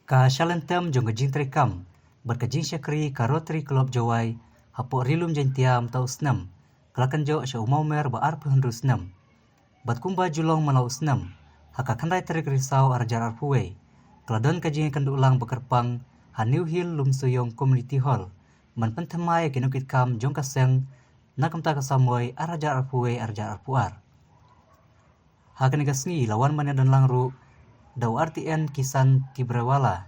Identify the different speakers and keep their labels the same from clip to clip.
Speaker 1: Ka shalentem jong jing treikam, berkajing syakri ka Rotary Club Jowai, hapo rilum jentiam tau senam, kelakan jo sya umaumer ba arpehundru senam. Bat kumba julong malau senam, haka kandai terik risau arjar arpuwe, keladon kajing akan ulang bekerpang, New Hill Lum Suyong Community Hall, man Pynthymmai nongkitkam jong kaseng, nakam ta samoi arjar arpuwe arjar arpuar. Hakan gasni lawan mana dan langru, dau RTN Kisan Kibrewala,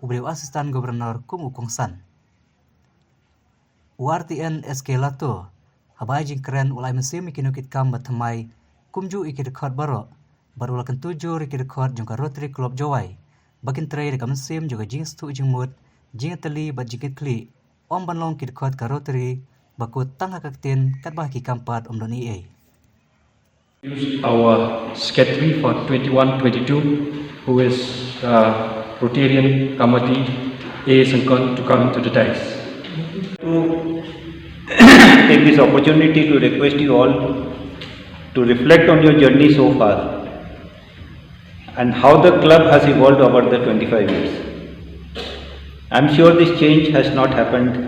Speaker 1: ubreu asisten gubernur kum ukongsan. URTN SK Lato, habai jing keren ulai mesim nongkitkam Pynthymmai, kumju ikidekot baro, barulakan tujuh ikidekot jongka Rotary Club Jowai, bakin tray rekam mesim juga jing stu jing mut, jing teli bat jingkit kli, om banlong kidekot ka Rotary, bakut tang hakaktin kat bah ki kampat doni e.
Speaker 2: Our secretary for 21-22, who is Rotarian Committee, A. Sankon, to come to the dais.
Speaker 3: To take this opportunity to request you all to reflect on your journey so far and how the club has evolved over the 25 years. I'm sure this change has not happened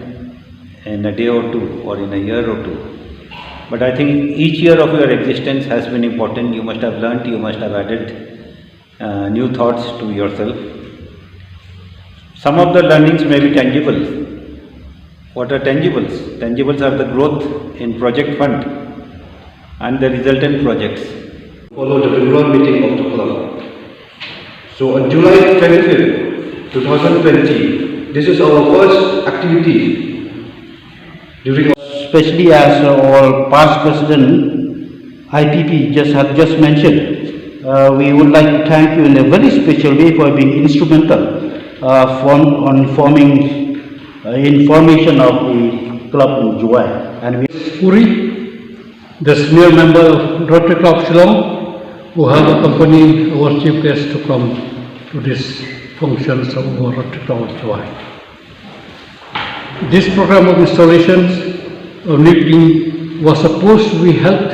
Speaker 3: in a day or two or in a year or two. But I think each year of your existence has been important. You must have learnt, you must have added new thoughts to yourself. Some of the learnings may be tangible. What are tangibles? Tangibles are the growth in project fund and the resultant projects.
Speaker 4: Follow the regular meeting of the club. So on July 25th, 2020, this is our first activity during.
Speaker 5: Especially as our past president IPP have just mentioned, we would like to thank you in a very special way for being instrumental in formation of the club in Jowai. And we
Speaker 6: Puri, the senior member of Rotary Club Shillong, who have accompanied our chief guest to come to this functions of our Rotary Club Jowai. This program of installations was supposed to be held